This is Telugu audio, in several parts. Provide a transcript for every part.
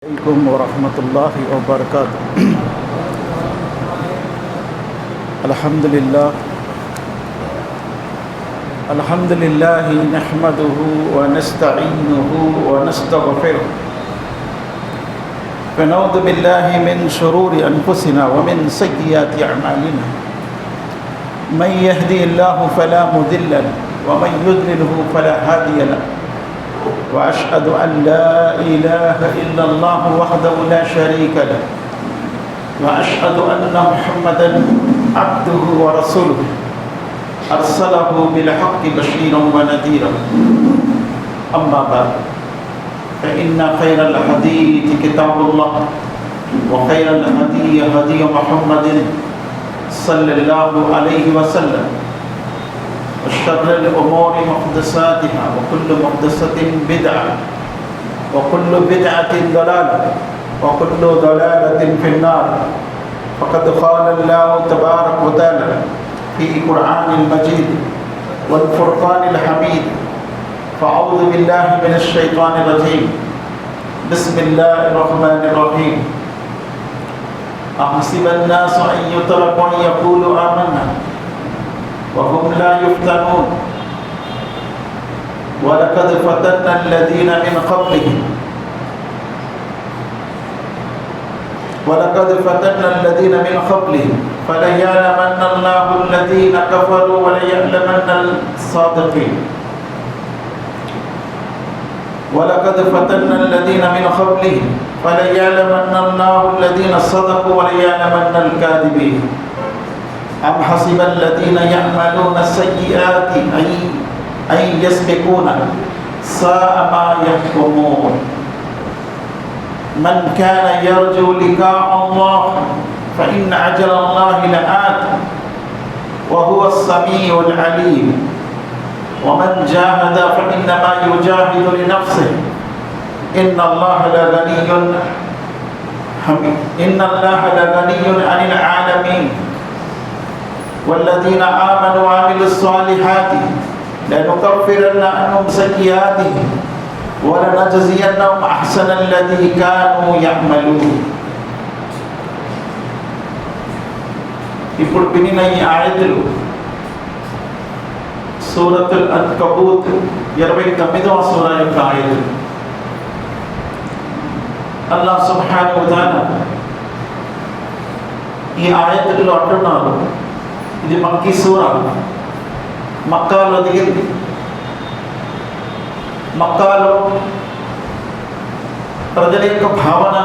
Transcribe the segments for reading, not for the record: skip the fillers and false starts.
عليكم ورحمة الله وبركاته. الحمد لله نحمده ونستعينه ونستغفره ونعوذ بالله من شرور أنفسنا ومن سيئات أعمالنا. من يهدي الله فلا مضل له ومن يضلله فلا هادي له. وأشهد أن لا إله إلا الله وحده لا شريك له وأشهد أن محمدا عبده ورسوله أرسله بالحق بشيرا ونذيرا. أما بعد فإن خير الحديث كتاب الله وخير الهدي هدي محمد صلى الله عليه وسلم وشر الأمور محدثاتها وكل محدثة بدعة وكل بدعة ضلالة وكل ضلالة في النار. فقد قال الله تبارك وتعالى في القرآن المجيد والفرقان الحميد: فأعوذ بالله من الشيطان الرجيم، بسم الله الرحمن الرحيم. أحسب الناس أن يتركوا أن يقولوا آمنا وهم لا يفتنون ولقد فتنا الذين من قبلهم فليعلمن الله الذين كفروا وليعلمن الصادقين. ولقد فتنا الذين من قبلهم فليعلمن الله الذين صدقوا وليعلمن الكاذبين. أم حسب الذين يعملون السيئات أن يسبقونا ساء ما يحكمون. من كان يرجو لقاء الله فإن أجل الله لآت وهو السميع العليم. ومن جاهد فإنما يجاهد لنفسه إن الله لغني عن العالمين. والذين آمنوا وعملوا الصالحات لنكفرن عنهم سيئاتهم ولنجزينهم أحسن الذي كانوا يعملون. ఇప్పుడు వినిన ఈ ఆయతులు సూరతుల్ అన్కబూత్ 29వ సూర యొక్క ఆయతులు. అల్లాహ్ సుబ్హానహు వ తఆలా ఈ ఆయతుల్లో అంటున్నారు, ఇది మక్కీ సూర, మక్కాలో దిగింది. మక్కాలో ప్రజల యొక్క భావన,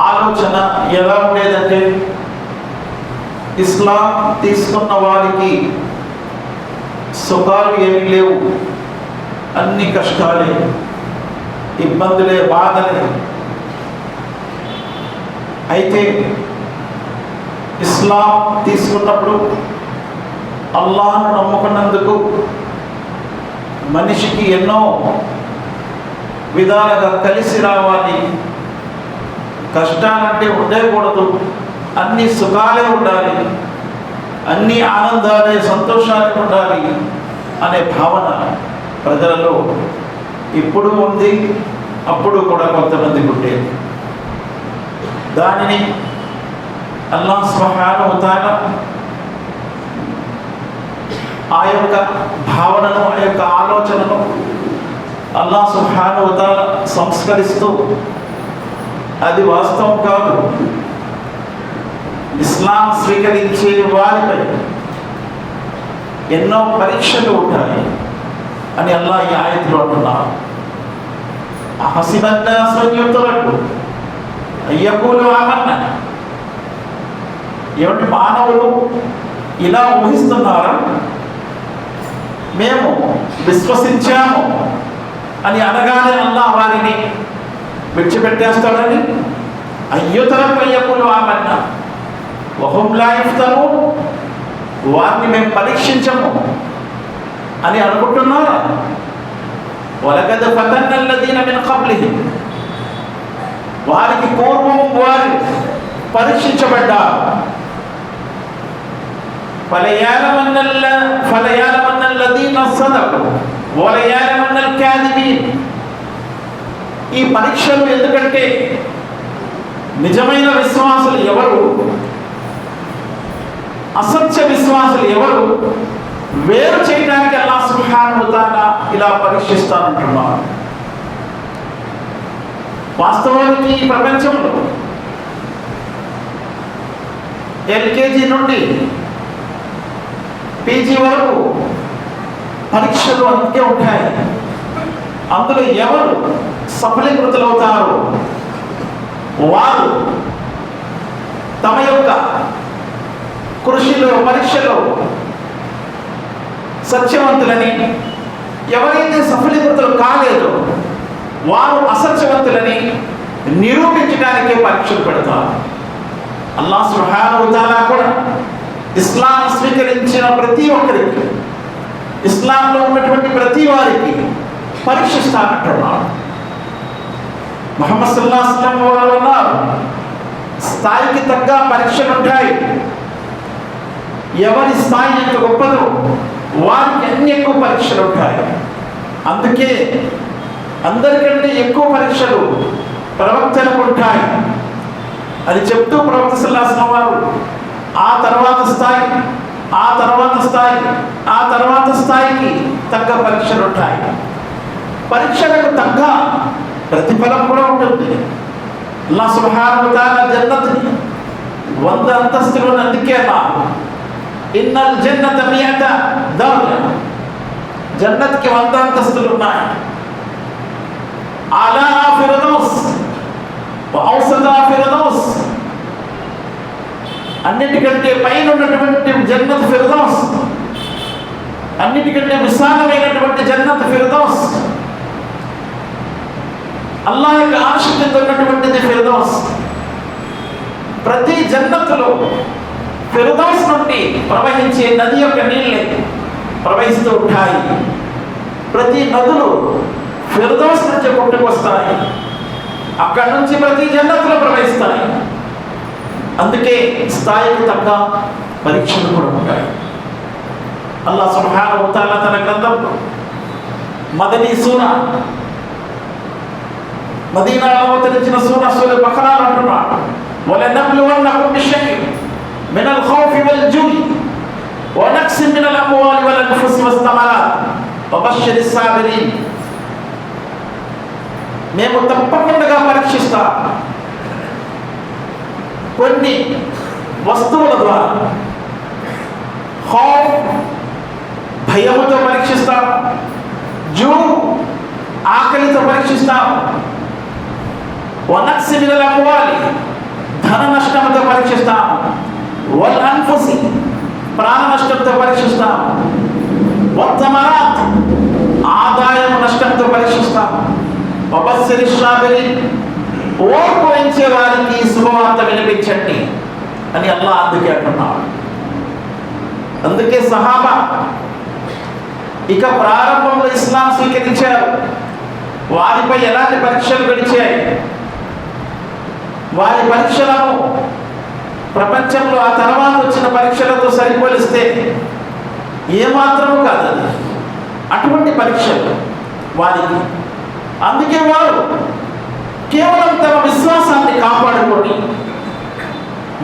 ఆలోచన ఎలా ఉండేదంటే, ఇస్లాం తీసుకున్న వారికి సుఖాలు ఏమీ లేవు, అన్ని కష్టాలే, ఇబ్బందులే, బాధలే. అయితే ఇస్లాం తీసుకున్నప్పుడు అల్లాహ్ను నమ్ముకున్నందుకు మనిషికి ఎన్నో విధాలుగా కలిసి రావాలి. కష్టాలంటే ఉండకూడదు, అన్ని సుఖాలే ఉండాలి, అన్ని ఆనందాలే, సంతోషాలే ఉండాలి అనే భావన ప్రజలలో ఇప్పుడు ఉంది, అప్పుడు కూడా కొంతమందికి ఉండేది. దానిని అల్లాహ్ సుబ్హానహు వ తఆలా ఆ యొక్క భావనను, ఆ యొక్క ఆలోచనను అల్లాహ్ సుబ్హానహు వ తఆలా సంస్కరిస్తూ, అది వాస్తవం కాదు, ఇస్లాం స్వీకరించే వారిపై ఎన్నో పరీక్షలు ఉంటాయి అని అల్లాహ్ ఈ ఆయతులో అంటున్నారు. అహసిబన్ నాసు అన్ యుత్రకు అన్ యఖూలు ఆమన్నా. ఏమంటే మానవులు ఇలా ఊహిస్తున్నారా, మేము విశ్వసించాము అని అనగానే అల్లాహ్ వారిని విడిచిపెట్టేస్తాడని. అయ్యుతరకు అయ్యకులు ఆమన్నా వహుం లా యఫ్తనూన్, వారిని మేము పరీక్షించము అని అనుకుంటున్నారా? వలకద్ ఫతన్న అల్లదీన మిన్ ఖబ్లిహిం, వారికి పూర్వం వారు పరీక్షించబడ్డారు. فليعلمن الذين صدقوا وليعلمن الكاذبين. ఈ పరీక్షలు ఎందుకంటే నిజమైన విశ్వాసులు ఎవరు, అసత్య విశ్వాసులు ఎవరు వేరు చేయడానికి అల్లాహ్ సుబ్హానహు వ తఆలా ఇలా పరీక్షిస్తానంటున్నారు. వాస్తవానికి ఈ ప్రపంచంలో ఎల్కేజీ నుండి పీజీ వరకు పరీక్షలు అంతే ఉంటాయి. అందులో ఎవరు సఫలీకృతులవుతారో వారు తమ యొక్క కృషిలో పరీక్షలో సత్యవంతులని, ఎవరైతే సఫలీకృతులు కాలేదో వారు అసత్యవంతులని నిరూపించడానికే పరీక్షలు పెడతారు. అల్లాహ్ సుబ్హానహు వ తఆలా కూడా ఇస్లాం స్వీకరించిన ప్రతి ఒక్కరికి, ఇస్లాంలో ఉన్నటువంటి ప్రతి వారికి పరీక్షిస్తానంటున్నాడు. ముహమ్మద్ సల్లల్లాహు అలైహి వసల్లం వారు అన్నారు, స్థాయికి తగ్గ పరీక్షలు ఉంటాయి. ఎవరి స్థాయి ఎంత గొప్పదో వారికి అన్ని ఎక్కువ పరీక్షలు ఉంటాయి. అందుకే అందరికంటే ఎక్కువ పరీక్షలు ప్రవక్తలకు ఉంటాయి అని చెప్తూ ప్రవక్త సల్లల్లాహు అలైహి వసల్లం వారు ఆ తర్వాత స్థాయి, ఆ తర్వాత స్థాయి, ఆ తర్వాత స్థాయికి తగ్గ పరీక్షలు ఉంటాయి. పరీక్షలకు తగ్గ ప్రతిఫలం కూడా ఉంటుంది. అల్లాహ్ సుబ్హానహు వ తఆలా జన్నత్ని 100 అంతస్తులను అందుకే అన్నారు, ఇన్నల్ జన్నత మియత దర్జ, జన్నత్కి 100 అంతస్తులు ఉన్నాయి. అలా ఫిర్దౌస్ వ ఔసత ఫిర్దౌస్, అన్నిటికంటే పైన ఉన్నటువంటి జన్నత్ ఫిర్దౌస్, అన్నిటికంటే విశాలమైనటువంటి జన్నత్ ఫిర్దౌస్, అల్లాహ్ యొక్క ఆర్ష్ కింద ఉన్నటువంటిది ఫిర్దౌస్. ప్రతి జన్నత్తులో ఫిర్దౌస్ నుండి ప్రవహించే నది యొక్క నీళ్ళే ప్రవహిస్తూ ఉంటాయి. ప్రతి నదులు ఫిర్దౌస్ నుంచి పుట్టుకొస్తాయి, అక్కడి నుంచి ప్రతి జన్నత్తులో ప్రవహిస్తాయి. అందుకే స్థాయికి తగ్గ పరీక్షలు కూడా ఉంటాయి. అల్లాహ్ సుబ్హానహు వ తఆలా తన గ్రంథంలో మదనీ సూరా, మదీనాలో అవతరించిన సూరా సూరతుల్ బఖరా అంటున్నాడు, వలనబ్లువన్నకుం బిషైఇన్ మినల్ ఖౌఫి వల్ జూ'i వ నక్సిన్ మినల్ అమ్వాలి వల్ అన్ఫుసి వస్తమరాత్ వబశ్శిరిస్ సాబిరీన్. మేము తప్పకుండా పరీక్షిస్తాం. కొన్ని వస్తువుల ద్వారా ఖౌఫ్ భయముతో పరీక్షిస్తాం, జూ ఆకలితో పరీక్షిస్తాం, వనక్సి మినల్ అమ్వాలి ధన నష్టంతో పరీక్షిస్తాం, వల్ అన్ఫుసి ప్రాణ నష్టంతో పరీక్షిస్తాం, వత్తమరాత్ ఆదాయం నష్టంతో పరీక్షిస్తాం, వబశ్శిరిస్ సాబిరీన్ ఓర్పు వహించే వారికి శుభవార్త వినిపించండి అని అల్లాహ్ అందుకే అంటున్నాడు. అందుకే సహాబా ఇక ప్రారంభంలో ఇస్లాం స్వీకరించారు, వారిపై ఎలాంటి పరీక్షలు గడిచాయి, వారి పరీక్షలను ప్రపంచంలో ఆ తర్వాత వచ్చిన పరీక్షలతో సరిపోలిస్తే ఏమాత్రము కాదు అది, అటువంటి పరీక్షలు వారికి. అందుకే వారు కేవలం తమ విశ్వాసాన్ని కాపాడుకొని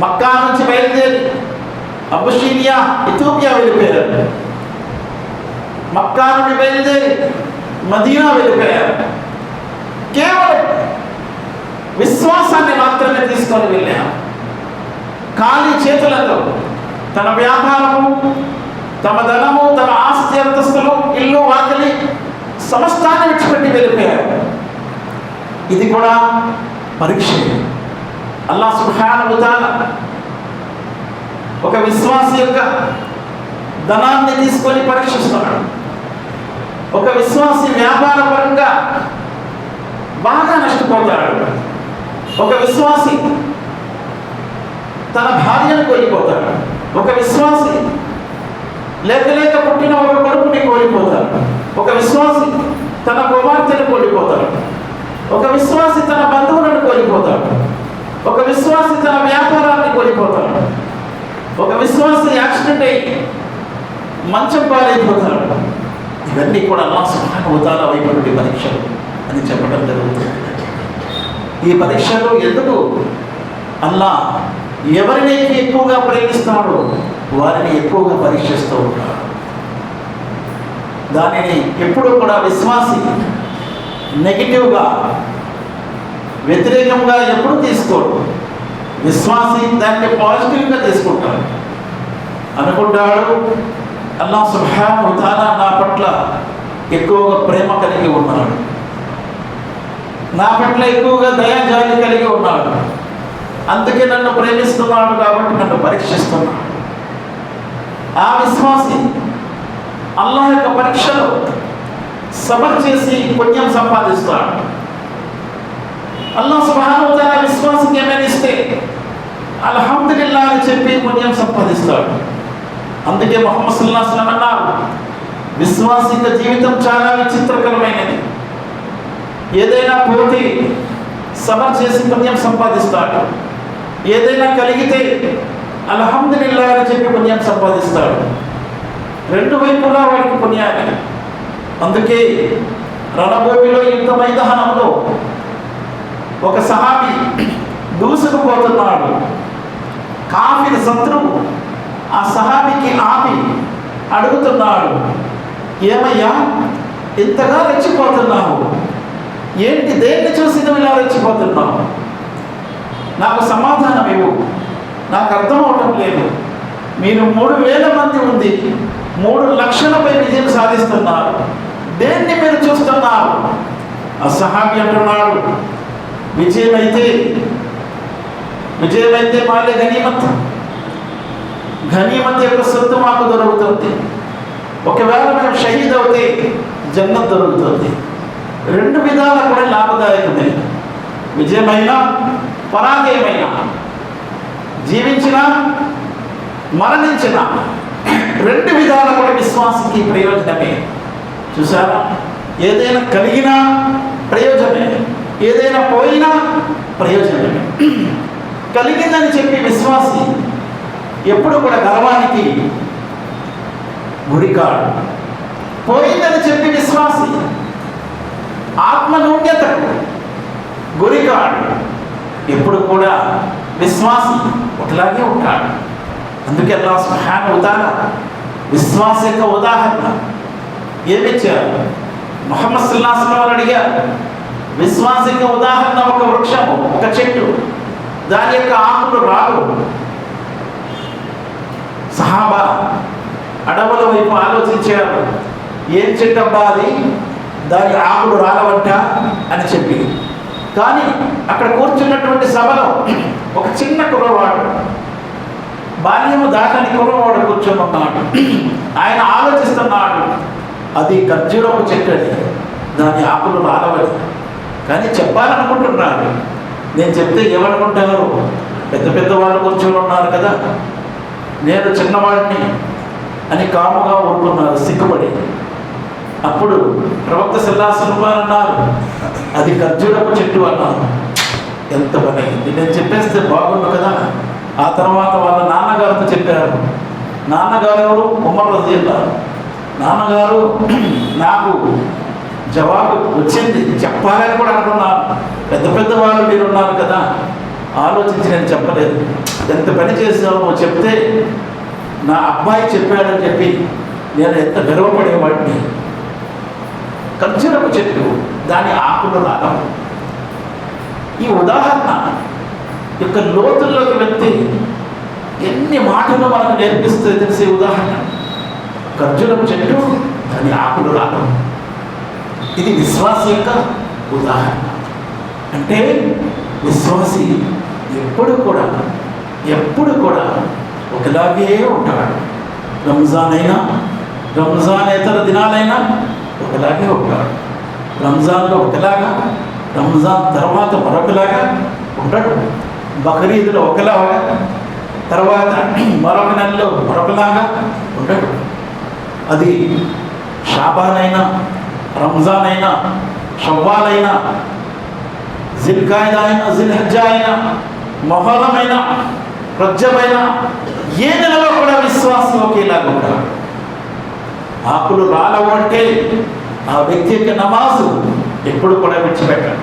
మక్కా నుంచి బయలుదేరి అబుషీనియా ఇథియోపియా వెళ్ళిపోయారు, మక్కా నుండి బయలుదేరి మదీనా వెళ్ళిపోయారు. కేవలం విశ్వాసాన్ని మాత్రమే తీసుకొని వెళ్ళారు. ఖాళీ చేతులతో తన వ్యాపారము, తమ ధనము, తమ ఆస్తి అంతస్తులు, ఇల్లు వాకిలి సమస్తాన్ని విడిచిపెట్టి వెళ్ళిపోయారు. ఇది కూడా పరీక్ష. అల్లాహ్ సుబ్హానహు వ తఆలా ఒక విశ్వాసి యొక్క ధనాన్ని తీసుకొని పరీక్షిస్తున్నాడు. ఒక విశ్వాసి వ్యాపార పరంగా బాగా నష్టపోతాడు. ఒక విశ్వాసి తన భార్యను కోల్పోతాడు. ఒక విశ్వాసి లేక పుట్టిన ఒక కొడుకుని కోల్పోతాడు. ఒక విశ్వాసి తన కుమార్తెను కోల్పోతాడు. ఒక విశ్వాసి తన బంధువులను కోల్పోతాడు. ఒక విశ్వాసి తన వ్యాపారాన్ని కోల్పోతాడు. ఒక విశ్వాసి యాక్సిడెంట్ అయి మంచం పాలైపోతాడు. ఇవన్నీ కూడా అల్లాహ్ సుబ్హానహు వ తఆలా వైపు నుండి పరీక్షలు అని చెప్పడం జరుగుతుంది. ఈ పరీక్షలు ఎందుకు? అల్లా ఎవరిని ఎక్కువగా ప్రేమిస్తాడో వారిని ఎక్కువగా పరీక్షిస్తూ ఉంటాడు. దానిని ఎప్పుడూ కూడా విశ్వాసి నెగిటివ్గా, వ్యతిరేకంగా ఎప్పుడు తీసుకోడు. విశ్వాసి దాన్ని పాజిటివ్గా తీసుకుంటాడు. అనుకుంటాడు, అల్లాహ్ సుబ్హానహు వ తఆలా నా పట్ల ఎక్కువగా ప్రేమ కలిగి ఉన్నాడు, నా పట్ల ఎక్కువగా దయాజాలి కలిగి ఉన్నాడు, అందుకే నన్ను ప్రేమిస్తున్నాడు కాబట్టి నన్ను పరీక్షిస్తున్నాడు. ఆ విశ్వాసి అల్లాహ్ యొక్క పరీక్షలో సబర్ చేసి పుణ్యం సంపాదిస్తాడు. అల్లాహ్ సుబ్హానహు వ తఆలా విశ్వాసికి ఏమైనా ఇస్తే అల్హమ్దులిల్లాహ్ అని చెప్పి పుణ్యం సంపాదిస్తాడు. అందుకే ముహమ్మద్ సల్లల్లాహు అలైహి వసల్లం అన్నారు, విశ్వాసి యొక్క జీవితం చాలా విచిత్రకరమైనది. ఏదైనా పోతే సబర్ చేసి పుణ్యం సంపాదిస్తాడు, ఏదైనా కలిగితే అల్హమ్దులిల్లాహ్ అని చెప్పి పుణ్యం సంపాదిస్తాడు. రెండు వైపులా వాడికి పుణ్యాన్ని. అందుకే రణభూమిలో యుద్ధ మైదానంలో ఒక సహాబీ దూసుకుపోతున్నాడు. కాఫిర్ శత్రువు ఆ సహాబీకి ఆపి అడుగుతున్నాడు, ఏమయ్యా ఇంతగా రెచ్చిపోతున్నావు? ఏంటి, దేన్ని చూసి నువ్వు ఇలా రెచ్చిపోతున్నావు? నాకు సమాధానం ఇవ్వు, నాకు అర్థం అవటం లేదు. మీరు 3000 మంది ఉంది, 3 లక్షలపై విజయం సాధిస్తున్నారు, దేన్ని మీరు చూస్తున్నారు? ఆ సహాబీ అంటున్నాడు, విజయమైతే మాలే గనీమత్ యొక్క సొత్తు మాకు దొరుకుతుంది. ఒకవేళ మేము షహీద్ అవుతే జన్నత్ దొరుకుతుంది. రెండు విధాల కూడా లాభదాయకమే. విజయమైనా పరాజయమైనా, జీవించినా మరణించినా, రెండు విధాల కూడా విశ్వాసకి ప్రయోజనమే. చూసారా, ఏదైనా కలిగినా ప్రయోజనమే, ఏదైనా పోయినా ప్రయోజనమే. కలిగిందని చెప్పి విశ్వాసి ఎప్పుడు కూడా గర్వానికి గురికాడు. పోయిందని చెప్పి విశ్వాసి ఆత్మనూన్యతకు గురికాడు. ఎప్పుడు కూడా విశ్వాసి ఒకలాగే ఉంటాడు. అందుకే అల్లాహ్ సుబ్హానహు వ తఆలా విశ్వాస యొక్క ఉదాహరణ ఏమిచ్చారు? ముహమ్మద్ సల్లల్లాహు అలైహి వసల్లం అడిగారు, విశ్వాస యొక్క ఉదాహరణ ఒక వృక్షము, ఒక చెట్టు, దాని యొక్క ఆకులు రావు. సహాబా అడవుల వైపు ఆలోచించారు, ఏం చెట్టు అబ్బా అది, దాని ఆకులు రాలవంట అని చెప్పి. కానీ అక్కడ కూర్చున్నటువంటి సభలో ఒక చిన్న కుర్రవాడు, బాల్యము దాటని కుర్రవాడు కూర్చొని ఉన్నాడు. ఆయన ఆలోచిస్తున్నాడు, అది ఖర్జూరపు చెట్టు అని, దాని ఆకులు రాలవని. కానీ చెప్పాలనుకుంటున్నాడు. నేను చెప్తే ఏమనుకుంటారు? పెద్ద పెద్ద వాళ్ళు కూర్చొని ఉన్నారు కదా, నేను చిన్నవాడిని అని కాముగా ఊరుకున్నారు సిగ్గుపడి. అప్పుడు ప్రవక్త సల్లల్లాహు అలైహి వసల్లం అన్నారు, అది ఖర్జూరపు చెట్టు అన్నారు. ఎంత పని, నేను చెప్పేస్తే బాగుండు కదా. ఆ తర్వాత వాళ్ళ నాన్నగారితో చెప్పారు. నాన్నగారు ఎవరు? ఉమర్ రజియల్లాహు. నాన్నగారు నాకు జవాబు వచ్చింది, చెప్పాలని కూడా అనుకున్నాను. పెద్ద పెద్ద వాళ్ళు మీరు ఉన్నారు కదా, ఆలోచించి నేను చెప్పలేదు. ఎంత పని చేసావు, నువ్వు చెప్తే నా అబ్బాయి చెప్పాడని చెప్పి నేను ఎంత గర్వపడేవాడిని. ఖర్జూరపు చెట్టు, దాని ఆకులు రాగం. ఈ ఉదాహరణ యొక్క లోతుల్లోకి వెళ్తే ఎన్ని మాటలు మనకు నేర్పిస్తే తెలిసే ఉదాహరణ. ఖర్జూరపు చెట్టు, దాని ఆకులు రాగం. ఇది విశ్వాసి యొక్క ఉదాహరణ. అంటే విశ్వాసి ఎప్పుడు కూడా ఒకలాగే ఉంటాడు. రంజాన్ అయినా, రంజానేతర దినాలైనా ఒకలాగే ఉంటాడు. రంజాన్లో ఒకలాగా, రంజాన్ తర్వాత మరొకలాగా ఉంటాడు. బక్రీద్లో ఒకలాగా, తర్వాత మరొక నెలలో మరొకలాగా ఉంటాడు. అది షాబాన్ అయినా, రంజాన్ అయినా, షవ్వాల్ అయినా, జిల్కాయిదా అయినా, జిల్హజ్జా అయినా, మొహర్రం అయినా, రజబ్ అయినా, ఏ నెలలో కూడా విశ్వాసం ఒకేలాగా ఉంటాడు. ఆకులు రాలవు అంటే ఆ వ్యక్తి యొక్క నమాజు ఎప్పుడు కూడా విడిచిపెట్టాడు.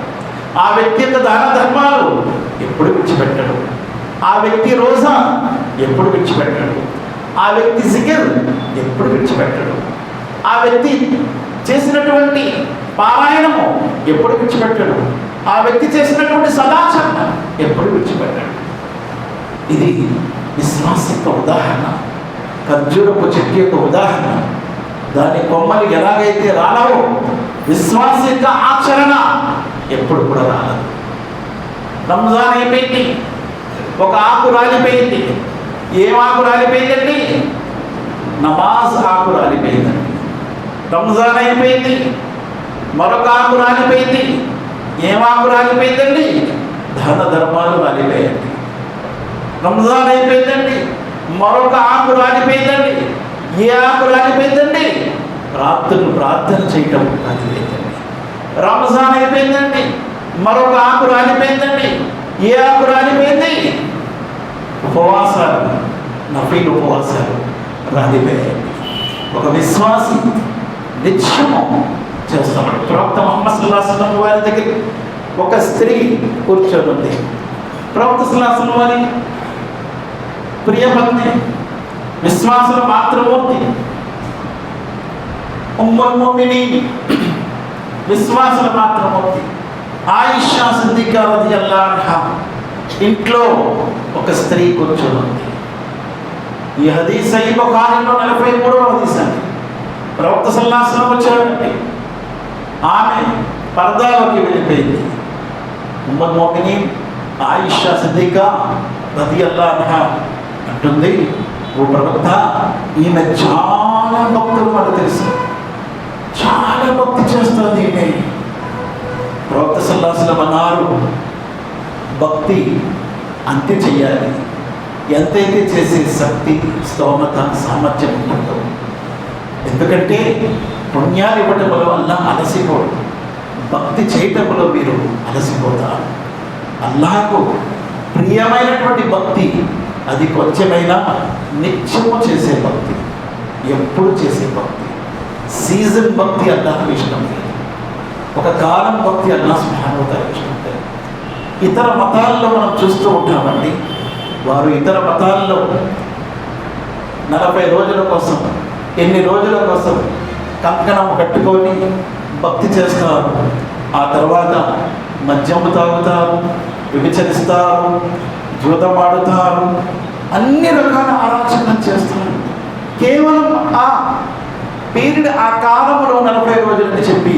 ఆ వ్యక్తి యొక్క దాన ధర్మాలు ఎప్పుడు విడిచిపెట్టడు. ఆ వ్యక్తి రోజా ఎప్పుడు విడిచిపెట్టడు. ఆ వ్యక్తి జికిర్ ఎప్పుడు విడిచిపెట్టడు. ఆ వ్యక్తి చేసినటువంటి పారాయణము ఎప్పుడు విడిచిపెట్టడు. ఆ వ్యక్తి చేసినటువంటి సదాచరణ ఎప్పుడు విడిచిపెట్టాడు. ఇది విశ్వాస యొక్క ఉదాహరణ. ఖర్జూరపు చెట్టు యొక్క ఉదాహరణ. దాని కొమ్మలు ఎలాగైతే రాలవో విశ్వాస యొక్క ఆచరణ ఎప్పుడు కూడా రాలదు. రంజాన్ అయిపోయింది, ఒక ఆకు రాలిపోయింది. ఏం ఆకు రాలిపోయిందండి? నమాజ్ ఆకు రాలిపోయిందండి. రంజాన్ అయిపోయింది, మరొక ఆకు రాలిపోయింది. ఏం ఆకు రాలిపోయిందండి? దాన ధర్మాలు రాలిపోయింది. రంజాన్ అయిపోయిందండి, మరొక ఆకు రాలిపోయిందండి. ఏ ఆకు రాలిపోయిందండి? రాత్రులు ప్రార్థన చేయటం రాలిపోయిందండి. రంజాన్ అయిపోయిందండి, మరొక ఆకు రాలిపోయిందండి. ఏ ఆకు రాలిపోయింది? ఉపవాసాలు, నఫీల్ ఉపవాసాలు రాలిపోయాయి. ఒక విశ్వాసి నిత్యము చేస్తాడు. ప్రవక్త ముహమ్మద్ సల్లల్లాహు అలైహి వసల్లం వారి దగ్గర ఒక స్త్రీ కూర్చొని ఉంది. ప్రవక్త సల్లల్లాహు అలైహి వసల్లం వారి ప్రియపత్ని, విశ్వాసుల మాతృమూర్తి, ఉమ్ముల్ ముమినీన్, విశ్వాసుల మాతృమూర్తి ఆయిషా సిద్దికా రదియల్లాహు అన్హా ఇంట్లో ఒక స్త్రీ కూర్చొని ఉంది. ఈ హదీస్ సహీహ్ బుఖారీలో 43వ హదీస్ అండి. ప్రవక్త సల్లల్లాహు అలైహి వసల్లం వచ్చారండి. ఆమె పర్దాలోకి వెళ్ళిపోయింది. ఉమ్ముల్ ముమినీన్ ఆయిషా సిద్దికా రదియల్లాహు అన్హా అంటుంది, ఓ ప్రవక్త, ఈమె చాలా భక్తులు మనకు తెలుసు, చాలా భక్తి చేస్తుంది ఈమె. ప్రవక్త సల్లల్లాహు అలైహి వసల్లం అన్నారు, భక్తి అంతే చెయ్యాలి ఎంతైతే చేసే శక్తి, స్తోమత, సామర్థ్యం ఉంటుందో. ఎందుకంటే పుణ్యాలు ఇవ్వటంలో వల్ల అలసిపోడు, భక్తి చేయటంలో మీరు అలసిపోతారు. అల్లాహకు ప్రియమైనటువంటి భక్తి అది కొంచెమైనా నిత్యము చేసే భక్తి, ఎప్పుడు చేసే భక్తి. సీజన్ భక్తి అల్లాహకు ఇష్టం లేదు. ఒక కాలం భక్తి అల్లాహ్ సుబ్హానహు వ తఆలా ఇష్టం లేదు. ఇతర మతాల్లో మనం చూస్తూ ఉంటామండి, వారు ఇతర మతాల్లో 40 రోజుల కోసం, ఎన్ని రోజుల కోసం కంకణం కట్టుకొని భక్తి చేస్తారు. ఆ తర్వాత మద్యము తాగుతారు, వ్యభిచరిస్తారు, జూదం ఆడుతారు, అన్ని రకాల ఆరాచనలు చేస్తారు. కేవలం ఆ పీరియడ్, ఆ కాలంలో 40 రోజులని చెప్పి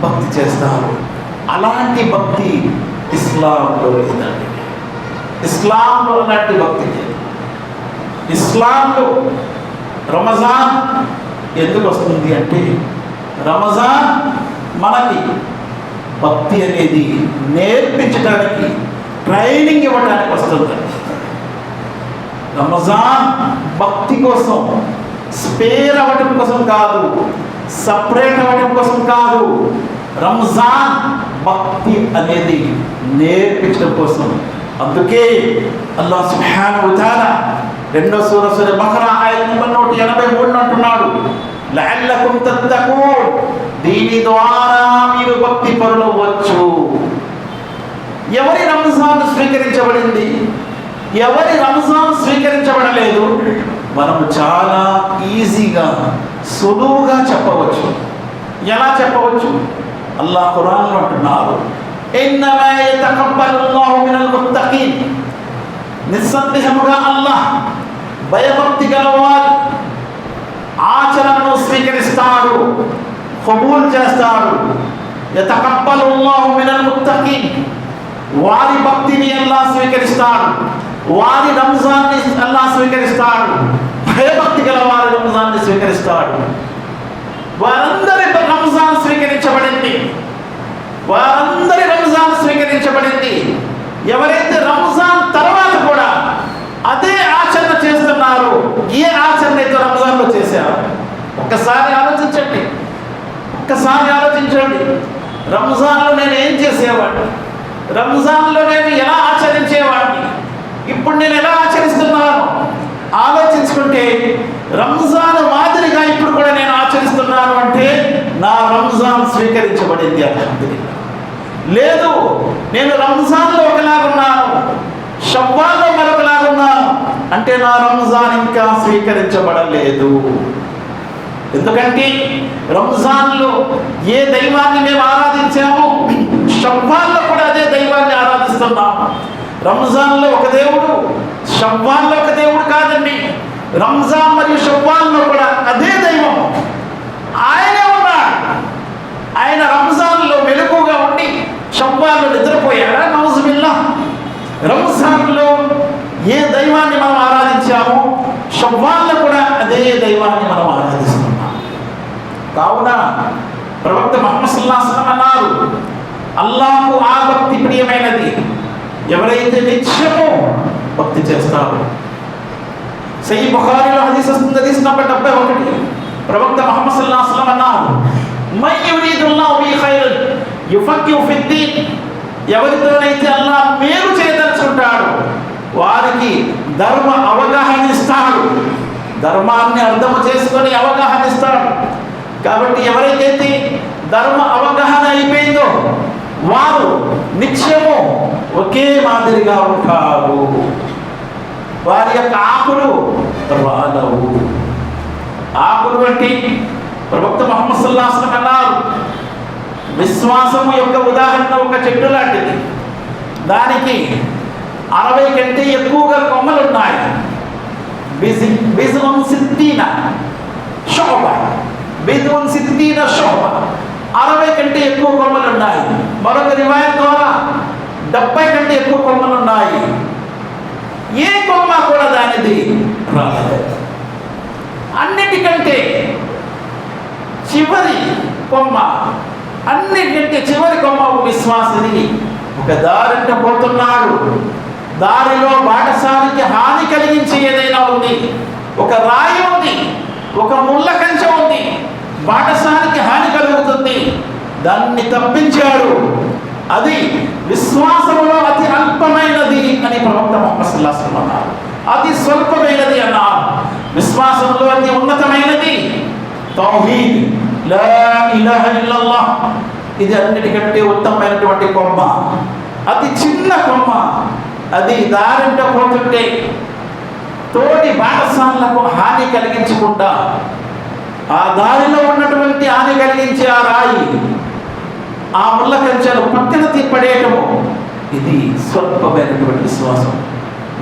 భక్తి చేస్తారు. అలాంటి భక్తి ఇస్లాంలో లేదండి. ఇస్లాంలో అలాంటి భక్తి లేదు. ఇస్లాంలో రమజాన్ ఎందుకు వస్తుంది అంటే, రమజాన్ మనకి భక్తి అనేది నేర్పించడానికి, ట్రైనింగ్ ఇవ్వడానికి వస్తుంది. రమజాన్ భక్తి కోసం, స్పేర్ అవ్వడం కోసం కాదు, సపరేట్ అవ్వడం కోసం కాదు. రంజాన్ భక్తి అనేది నేర్పించడం కోసం. అందుకే అల్లాహ్ సుబ్హానహు వ తఆలా 2వ సూర బఖరా ఆయత్ నంబర్ 183 అంటున్నాడు, లఅల్లకుం తత్తకూన్, దీని ద్వారా మీరు భక్తి పరులవచ్చు. ఎవరి రంజాన్ స్వీకరించబడింది, ఎవరి రంజాన్ స్వీకరించబడలేదు, మనం చాలా ఈజీగా, సులువుగా చెప్పవచ్చు. ఎలా చెప్పవచ్చు? అల్లాహ్ ఖురాన్లో అంటున్నారు, ఇన్నమా యతకబ్బలుల్లాహు మినల్ ముత్తఖీన్, నిస్సందేహముగా అల్లాహ్ భయభక్తి గలవారి ఆచరణను స్వీకరిస్తాడు, కబూల్ చేస్తాడు. యతకబ్బలుల్లాహు మినల్ ముత్తఖీన్, వారి భక్తిని అల్లాహ్ స్వీకరిస్తాడు, వారి రంజాన్ని అల్లాహ్ స్వీకరిస్తాడు. భయభక్తి గల వారి రంజాన్ని స్వీకరిస్తాడు. వారందరి రంజాన్ స్వీకరించబడింది, వారందరి రంజాన్ స్వీకరించబడింది. ఎవరైతే రంజాన్ తర్వాత కూడా అదే ఆచరణ చేస్తున్నారు, ఏ ఆచరణ అయితే రంజాన్లో చేశారు, ఒక్కసారి ఆలోచించండి, ఒక్కసారి ఆలోచించండి. రంజాన్లో నేను ఏం చేసేవాడిని, రంజాన్లో నేను ఎలా ఆచరించేవాడిని, ఇప్పుడు నేను ఎలా ఆచరిస్తున్నాను ఆలోచించుకుంటే, రంజాన్ మాదిరిగా ఇప్పుడు కూడా నేను ఆచరిస్తున్నాను అంటే నా రంజాన్ స్వీకరించబడింది. అల్హమ్దులిల్లాహ్. లేదు, నేను రంజాన్లో ఒకలాగున్నాను, షవ్వాల్లో మరొకలాగున్నాను అంటే నా రంజాన్ ఇంకా స్వీకరించబడలేదు. ఎందుకంటే రంజాన్లో ఏ దైవాన్ని మేము ఆరాధించామో షవ్వాల్లో కూడా అదే దైవాన్ని ఆరాధిస్తున్నాము. రంజాన్లో ఒక దేవుడు, షవ్వాల్లో ఒక దేవుడు కాదండి. రంజాన్ మరియు షవ్వాల్లో కూడా అదే దైవం, ఆయనే ఉన్నాడు. ఆయన రంజాన్లో మెలకుగా ఉండి షవ్వాల్లో నిద్రపోయాడా? నౌజుబిల్లా. రంజాన్లో ఏ దైవాన్ని మనం ఆరాధించామో షవ్వాల్లో కూడా అదే దైవాన్ని మనం ఆరాధిస్తున్నాం. కావున ప్రవక్త ముహమ్మద్ సల్లల్లాహు అలైహి వసల్లం అన్నారు, అల్లాహకు ఆ భక్తి ప్రియమైనది ఎవరైతే నిత్యము భక్తి చేస్తారో. సహీహ్ బుఖారీలో హదీస్ వస్తుంది, హదీస్ నంబర్ 71. ప్రవక్త ముహమ్మద్ సల్లల్లాహు అలైహి వసల్లం అన్నారు, మై యురీదుల్లాహు బిహి ఖైరన్ యుఫక్కిహు ఫిద్దీన్. ఎవరితోనైతే అల్లాహ్ మేలు చేయదలుచుకుంటాడు వారికి ధర్మ అవగాహన ఇస్తాడు, ధర్మాన్ని అర్థము చేసుకొని అవగాహన ఇస్తాడు. కాబట్టి ఎవరికైతే ధర్మ అవగాహన అయిపోయిందో వారు నిత్యము ఒకే మాదిరిగా ఉంటారు, వారి యొక్క ఆకులు రాలవు. ఆకులు అంటే ప్రవక్త ముహమ్మద్ సల్లల్లాహు అలైహి వసల్లం అన్నారు, విశ్వాసము యొక్క ఉదాహరణ ఒక చెట్టు లాంటిది. దానికి 60 కంటే ఎక్కువగా కొమ్మలు ఉన్నాయి. బిజున్ సిద్దీనా షోబా, బిజున్ సిద్దీనా షోబా, 60 కంటే ఎక్కువ కొమ్మలు ఉన్నాయి. మరొక రివాయత్ ద్వారా 70 కంటే ఎక్కువ కొమ్మలు ఉన్నాయి. ఏ కొమ్మ కూడా దానిది రాలేదు. అన్నిటికంటే చివరి కొమ్మ, అన్నిటికంటే చివరి కొమ్మ ఒక విశ్వాసిని. ఒక దారింట పోతున్నాడు, దారిలో బాటసారికి హాని కలిగించే ఏదైనా ఉంది, ఒక రాయి ఉంది, ఒక ముళ్ళ కంచె ఉంది, బాటసారికి హాని కలుగుతుంది, దాన్ని తప్పించాడు. అది విశ్వాసంలో అతి అల్పమైనది అని ప్రవక్త ముహమ్మద్ సల్లల్లాహు అలైహి వసల్లం అన్నారు. అతి స్వల్పమైనది అన్నారు. విశ్వాసంలో అతి ఉన్నతమైనది తౌహీద్, లా ఇలాహ ఇల్లల్లాహ్. ఇది అన్నిటికంటే ఉత్తమమైనటువంటి కొమ్మ, అతి చిన్న కొమ్మ. అది దారింట పోతుంటే తోటి బాటసార్లకు హాని కలిగించకుండా ఆ దారిలో ఉన్నటువంటి హాని కలిగించే ఆ రాయి, ఆ ముళ్ళ కంచెలు పక్కన తిప్పడేయటము, ఇది స్వల్పమైనటువంటి విశ్వాసం.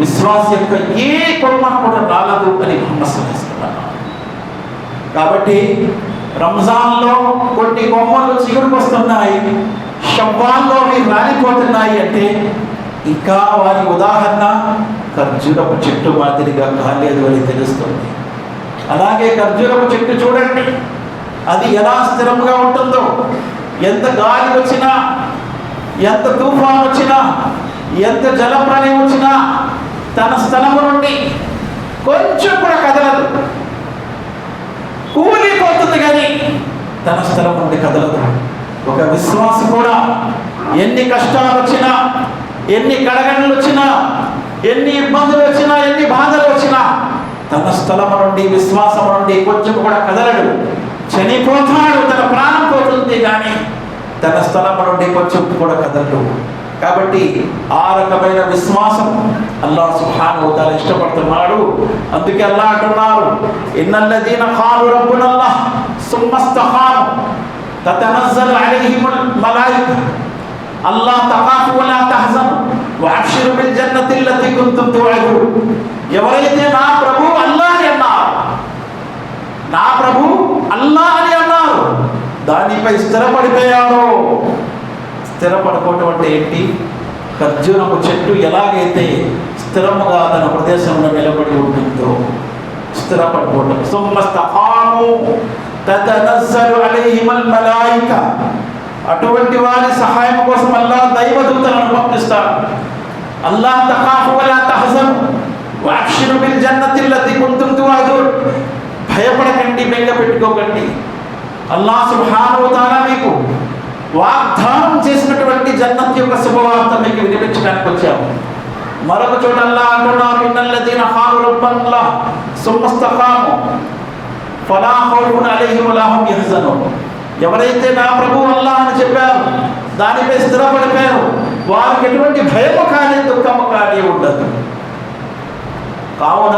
విశ్వాసం యొక్క ఏ కొమ్మ కూడా రాలదు అని ముహమ్మద్ సల్లల్లాహు అలైహి వసల్లం. కాబట్టి రంజాన్లో కొన్ని కొమ్మలు చిగురుకొస్తున్నాయి, షవ్వాల్లో అవి రాలిపోతున్నాయి అంటే ఇంకా వారి ఉదాహరణ ఖర్జూరపు చెట్టు మాదిరిగా కాలేదు అని తెలుస్తుంది. అలాగే ఖర్జూరపు చెట్టు చూడండి, అది ఎలా స్థిరంగా ఉంటుందో. ఎంత గాలి వచ్చినా, ఎంత తుఫాను వచ్చినా, ఎంత జలప్రలయం వచ్చినా తన స్థలము నుండి కొంచెం కూడా కదలదు, కూలిపోతుంది కానీ తన స్థలం నుండి కదలదు. ఒక విశ్వాసం కూడా ఎన్ని కష్టాలు వచ్చినా, ఎన్ని కడగండ్లు వచ్చినా, ఎన్ని ఇబ్బందులు వచ్చినా, ఎన్ని బాధలు వచ్చినా తన స్థలం నుండి, విశ్వాసం నుండి కొంచెం కూడా కదలడు. చనిపోతాడు, తన ప్రాణం పోతుంది కానీ తన స్థలం నుండి కొంచెం కూడా కదలడు. కాబట్టి ఆ రకమైన విశ్వాసం అల్లాహ్ సుబ్హానహు వ తఆలా ఇష్టపడుతున్నాడు. అందుకే అల్లాహ్ అంటున్నారు, ఇన్నల్లదీన ఖాలు రబ్బునల్లాహ్ సుమ్మస్తఖాము తతనజ్జలు అలైహిముల్ మలాయిక అల్లా తఖాఫు వలా తహజను వఅబ్షిరు బిల్ జన్నతిల్లతి కుంతుం తుఅదున్. ఎవరైతే నా ప్రభు అల్లాహ్ అని అన్నారు, నా ప్రభు అల్లాహ్ అని అన్నారు, దానిపై స్థిరపడిపోయారో. స్థిరపడిపోవటం అంటే ఏంటి? ఖర్జూరపు చెట్టు ఎలాగైతే స్థిరముగా తన ప్రదేశంలో నిలబడి ఉంటుందో స్థిరపడిపోవటం. సుమ్మస్తఖాము తతనజ్జలు అలైహిముల్ మలాయిక. అటువంటి వారి సహాయం కోసం అల్లాహ్ దైవదూతలను పంపిస్తాడు. అల్లాహ్ తఖాఫు వలా తహజను వఅబ్షిరు బిల్ జన్నతిల్లతి కుంతుం తుఅదున్. భయపడకండి, బెంగ పెట్టుకోకండి. అల్లాహ్ సుబ్హానహు వ తఆలా మీకు వాగ్దానం చేసినటువంటి జన్నత్ యొక్క శుభవార్త మీకు వినిపించడానికి వచ్చాము. మరొక చోట అల్లాహ్ అంటున్నారు, ఇన్నల్లదీన ఖాలు రబ్బనల్లాహ్ సుమ్మస్తఖాము ఫలా ఖౌఫున్ అలైహిమ్ వలా హుమ్ యహ్జనూన్. ఎవరైతే నా ప్రభు అల్లాహ్ అని చెప్పారు, దానిపై స్థిరపడిపోయారు. వారికి ఎటువంటి భయము కానీ దుఃఖము కానీ ఉండదు. కావున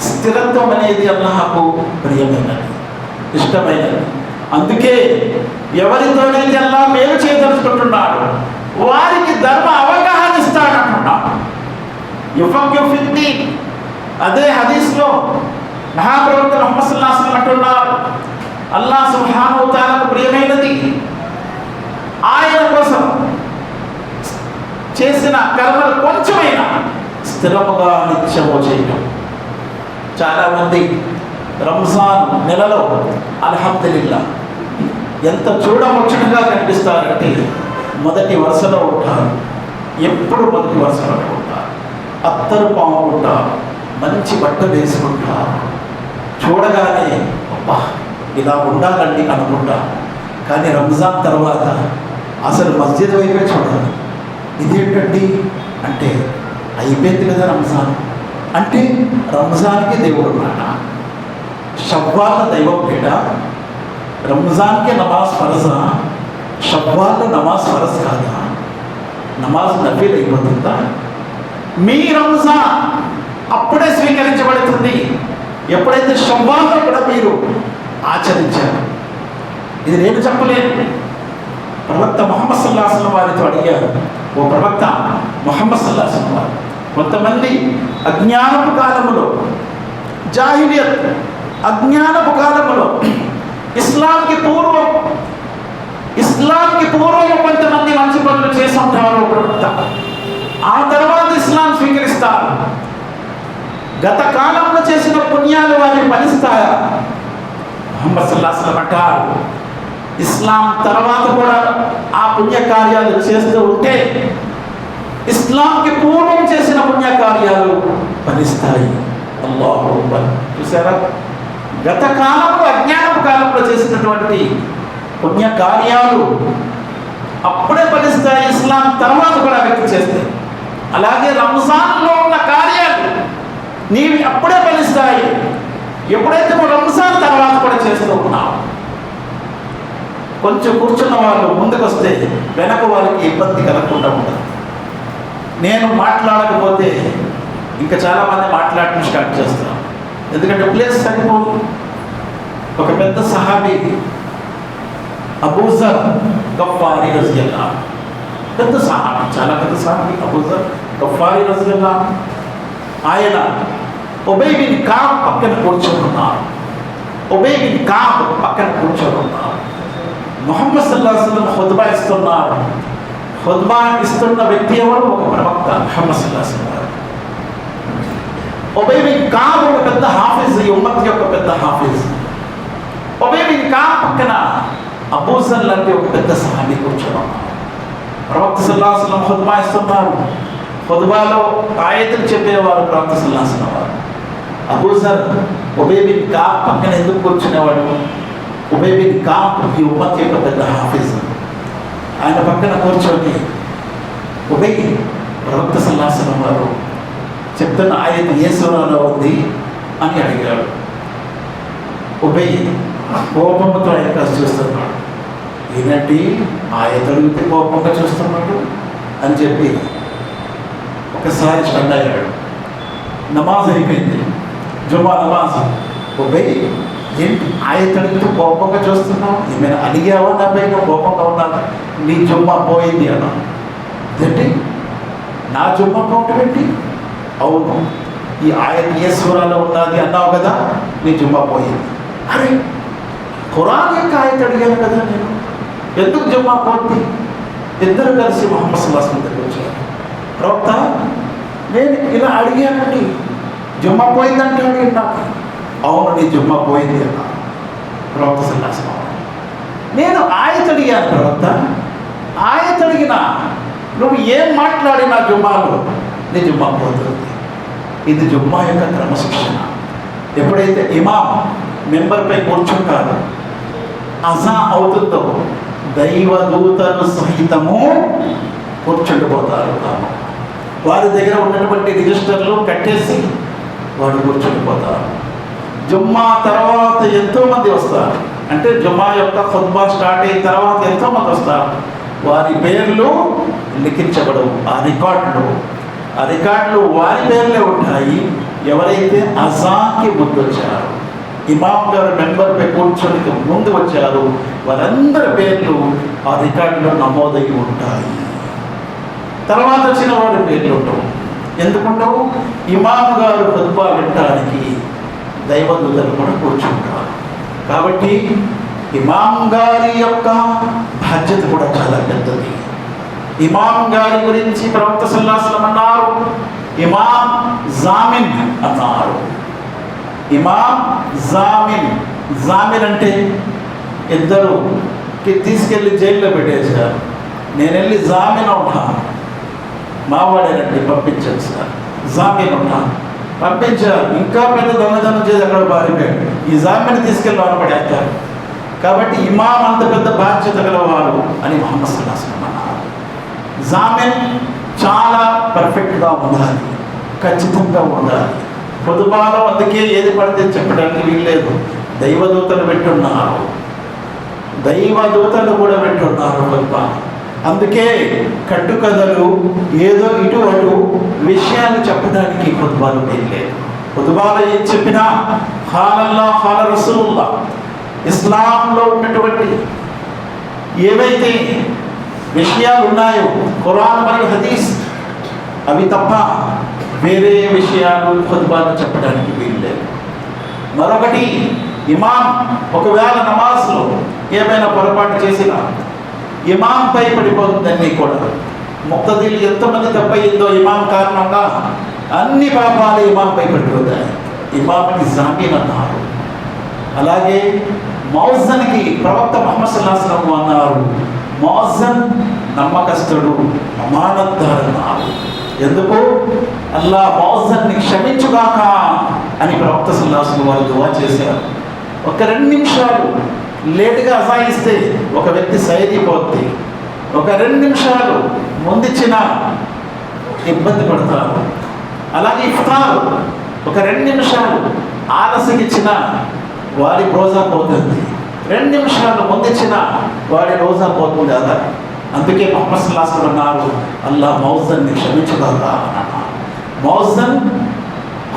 స్థిరత్వం అనేది అల్లాహకు ప్రియమైనది, ఇష్టమైనది. అందుకే ఎవరితోనైతే అల్లాహ్ మేలు చేయదలుచుకుంటున్నాడు వారికి ధర్మ అవగాహన ఇస్తాడంటున్నాడు. యుఫఖ్ఖిహు ఫిద్దీన్. అదే హదీస్లో మహాప్రవక్త ముహమ్మద్ సల్లల్లాహు అలైహి వసల్లం అంటున్నారు, అల్లాహ్ సుబ్హానహు వ తఆలాకు ప్రియమైనది ఆయన కోసం చేసిన కర్మలు కొంచెమైనా స్థిరముగా నిత్యము చేయడం. చాలామంది రంజాన్ నెలలో అల్హమ్దులిల్లాహ్ ఎంత చూడముచ్చటగా కనిపిస్తారంటే మొదటి వరుసలో ఉంటారు, ఎప్పుడు మొదటి వరుసలో ఉంటారు, అత్తరు పాముకుంటారు, మంచి బట్టలు వేసుకుంటారు. చూడగానే అబ్బా ఇలా ఉండాలండి అనుకుంటా. కానీ రంజాన్ తర్వాత అసలు మస్జిద్ వైపే చూడాలి. ఇదేంటండి అంటే అయిపోయింది కదా రంజాన్ అంటే, రంజాన్కి దేవుడు ఉన్నాడా? షవ్వాల దైవం లేడా? రంజాన్కి నమాజ్ ఫరజా? షవ్వాల్లో నమాజ్ ఫరజ్ కాదా? నమాజ్ నఫీల్ అయిపోతుందా? మీ రంజాన్ అప్పుడే స్వీకరించబడుతుంది ఎప్పుడైతే షవ్వాల్లో కూడా మీరు ఆచరించారు. ఇది నేను చెప్పలేను. ప్రవక్త ముహమ్మద్ సల్లల్లాహు అలైహి వసల్లం వారితో అడిగారు, ఓ ప్రవక్త ముహమ్మద్ సల్లల్లాహు అలైహి వసల్లం వారు, కొంతమంది అజ్ఞానపు కాలములో, జాహిలియత్ అజ్ఞానపు కాలములో ఇస్లాంకి పూర్వం కొంతమంది మంచి పనులు చేసి ఉంటారు ప్రవక్త. ఆ తర్వాత ఇస్లాం స్వీకరిస్తారు. గత కాలంలో చేసిన పుణ్యాలు వారిని ఫలిస్తాయా? ముహమ్మద్ సల్లల్లాహు అలైహి వసల్లం అంటారు, ఇస్లాం తర్వాత కూడా ఆ పుణ్యకార్యాలు చేస్తూ ఉంటే ఇస్లాంకి పూర్వం చేసిన పుణ్యకార్యాలు ఫలిస్తాయి. అల్లాహు అక్బర్. చూసారా, గత కాలంలో అజ్ఞానపు కాలంలో చేసినటువంటి పుణ్యకార్యాలు అప్పుడే ఫలిస్తాయి, ఇస్లాం తర్వాత కూడా వ్యక్తి చేస్తాయి. అలాగే రంజాన్లో ఉన్న కార్యాలు నీవి అప్పుడే ఫలిస్తాయి ఎప్పుడైతే నువ్వు రంజాన్ తర్వాత కూడా చేస్తూ ఉన్నావు. కొంచెం కూర్చున్న వాళ్ళు ముందుకు వస్తే వెనక వాళ్ళకి ఇబ్బంది కలగకుండా ఉండదు. నేను మాట్లాడకపోతే ఇంకా చాలామంది మాట్లాడటం స్టార్ట్ చేస్తాను, ఎందుకంటే ప్లేస్ సరిపోదు. ఒక పెద్ద సహాబీ అబూ జర్ గఫారీ రజియల్లాహు అన్హు, పెద్ద సహాబీ, చాలా పెద్ద సహాబీ అబూ జర్ గఫారీ రజియల్లాహు అన్హు. ఆయన ఉబై బిన్ కఅబ్ పక్కన కూర్చొని ఉన్నారు. ఉబై బిన్ కఅబ్ పక్కన కూర్చొని ఉన్నారు. ముహమ్మద్ సల్లల్లాహు అలైహి వసల్లం ఖుత్బా ఇస్తున్నారు. ఖుత్బా ఇస్తున్న వ్యక్తి ఎవరు? ఒక ప్రవక్త ముహమ్మద్ సల్లల్లాహు అలైహి వసల్లం. ఉబై బిన్ కఅబ్ ఒక పెద్ద హాఫిజ్, ఈ ఉమ్మత్ యొక్క పెద్ద హాఫిజ్. ఉబై బిన్ కఅబ్ పక్కన అబూ జర్ లాంటి ఒక పెద్ద సహాబీ కూర్చొని ఉన్నారు. ప్రవక్త సల్లల్లాహు అలైహి వసల్లం ఖుత్బా ఇస్తున్నారు. ఖుత్బాలో ఆయతులు చెప్పేవారు ప్రవక్త సల్లల్లాహు అలైహి వసల్లం. అబూ జర్ ఉబై బిన్ కఅబ్ పక్కన ఎందుకు కూర్చునేవాడు? ఉబై బిన్ కఅబ్ ఈ ఉమ్మత్ యొక్క పెద్ద హాఫిజ్. ఆయన పక్కన కూర్చొని ఉబై, ప్రవక్త సల్లల్లాహు అలైహి వసల్లం వారు చెప్తున్న ఆయత ఏ సూరాలో ఉంది అని అడిగాడు. ఉబై కోపంతో ఆయన చూస్తున్నాడు. ఏంటంటే ఆయత అడిగితే కోపంగా చూస్తున్నాడు అని చెప్పి ఒకసారి స్టన్ అయ్యాడు. నమాజ్ అయిపోయింది, జుమా నమాజ్. ఉబై, ఏంటి ఆయత అడిగితే కోపంగా చూస్తున్నావు? ఏమైనా అడిగావా? నా పైన కోపంగా ఉన్నాను. నీ జుమ్మా పోయింది అన్నా. ఏంటి నా జుమ్మా పోవటం ఏంటి? అవును, ఈ ఆయత ఏ సూరాలో ఉన్నది అన్నావు కదా, నీ జుమ్మా పోయింది. అరే, ఖురాన్ యొక్క ఆయత అడిగాను కదా నేను, ఎందుకు జుమ్మా పోతుంది? ఇద్దరు కలిసి ముహమ్మద్ సల్లల్లాహు అలైహి వసల్లం దగ్గరికి వచ్చారు. ప్రవక్త, నేను ఇలా అడిగానండి, జుమ్మా పోయిందంటాడు నాకు. అవును, నీ జుమ్మా పోయింది అన్నా. ప్రవక్త సల్లల్లాహు అలైహి వసల్లం, నేను ఆయత అడిగాను ప్రవక్త, ఆయత అడిగినా నువ్వు ఏం మాట్లాడినా జుమ్మాలో నీ జుమ్మా పోతుంది. ఇది జుమ్మా యొక్క క్రమశిక్షణ. ఎప్పుడైతే ఇమాం మెంబర్పై కూర్చుంటారో, అజా అవుతుందో దైవదూతలు సహితము కూర్చుండిపోతారు. వారి దగ్గర ఉన్నటువంటి రిజిస్టర్లు కట్టేసి వాడు కూర్చుండిపోతారు. జుమ్మా తర్వాత ఎంతోమంది వస్తారు, అంటే జుమ్మా యొక్క ఖుత్బా స్టార్ట్ అయిన తర్వాత ఎంతోమంది వస్తారు. వారి పేర్లు లిఖించబడవు. ఆ రికార్డులు వారి పేర్లే ఉంటాయి. ఎవరైతే అజాన్కి ముందు వచ్చారో, ఇమాం గారు మెంబర్పై కూర్చొని ముందు వచ్చారు, వారందరి పేర్లు ఆ రికార్డులో నమోదై ఉంటాయి. తర్వాత వచ్చిన వారి పేర్లు ఉండవు. ఎందుకుండవు? ఇమాం గారు ఖుత్బా వినడానికి దైవదూతలు కూడా కూర్చుంటారు. కాబట్టి ఇమాం గారి యొక్క బాధ్యత కూడా చాలా పెద్దది. ఇమాం గారి గురించి ప్రవక్త సల్లల్లాహు అలైహి వసల్లం అన్నారు, ఇమాం జామిన్ అన్నారు. ఇమాం జామిన్ అంటే ఇద్దరుకి తీసుకెళ్ళి జైల్లో పెట్టేశారు. నేను వెళ్ళి జామిన్ ఉంటాను, మావాడేనండి పంపించాను సార్, జామిన్ ఉంటాను పంపించారు. ఇంకా పెద్ద దొంగతనం చేసి అక్కడ పారిపోయాడు. ఈ జామిన్ తీసుకెళ్ళి పడేస్తారు. కాబట్టి ఇమాం అంత పెద్ద బాధ్యత గలవారు అని ముహమ్మద్ సల్లల్లాహు అలైహి వసల్లం అన్నారు. జామిన్ చాలా పర్ఫెక్ట్గా ఉండాలి, ఖచ్చితంగా ఉండాలి. పొదుపాలో అందుకే ఏది పడితే చెప్పడానికి వీల్లేదు. దైవదూతలు పెట్టున్నారు, దైవదూతలు కూడా పెట్టున్నారు పొదుపా. అందుకే కట్టుకథలు ఏదో ఇటు అటు విషయాలు చెప్పడానికి ఖుత్బాలు లేదు. ఖుత్బాలో ఏం చెప్పినా ఖాలల్లాహ్ ఖాల రసూలుల్లాహ్, ఇస్లాంలో ఉన్నటువంటి ఏవైతే విషయాలు ఉన్నాయో ఖురాన్ మరియు హదీస్, అవి తప్ప వేరే విషయాలు ఖుత్బాలో చెప్పడానికి వీల్లేదు. మరొకటి, ఇమాం ఒకవేళ నమాజ్లో ఏమైనా పొరపాటు చేసినా ఇమాంపై పడిపోతుందని కూడా. ముక్తదీలు ఎంతమంది తప్పయిందో ఇమాం కారణంగా అన్ని పాపాలు ఇమాంపై పడిపోతాయి. ఇమాంకి జామీన్ అన్నారు. అలాగే మౌజన్కి ప్రవక్త ముహమ్మద్ సల్లల్లాహు అలైహి వసల్లం అన్నారు, మౌజన్ నమ్మకస్తుడు, అమానత్దారు అన్నారు. ఎందుకు? అల్లాహ్ మౌజన్ని క్షమించుగాక అని ప్రవక్త సల్లల్లాహు అలైహి వసల్లం వారు దువా చేశారు. ఒక 2 నిమిషాలు లేటుగా అజాయిస్తే ఒక వ్యక్తి సైరిపోద్ది. ఒక 2 నిమిషాలు ముందిచ్చిన ఇబ్బంది పడతారు. అలాగే ఇఫ్తార్ ఒక 2 నిమిషాలు ఆలస్యం ఇచ్చిన వారి రోజా పోతుంది. 2 నిమిషాలు ముందిచ్చిన వాడి రోజా పోతుంది కదా. అందుకే ముహమ్మద్ సల్లల్లాహు అలైహి వసల్లం అన్నారు, అల్లాహ్ మౌజన్ని క్షమించుగాక అన్నారు. మౌజన్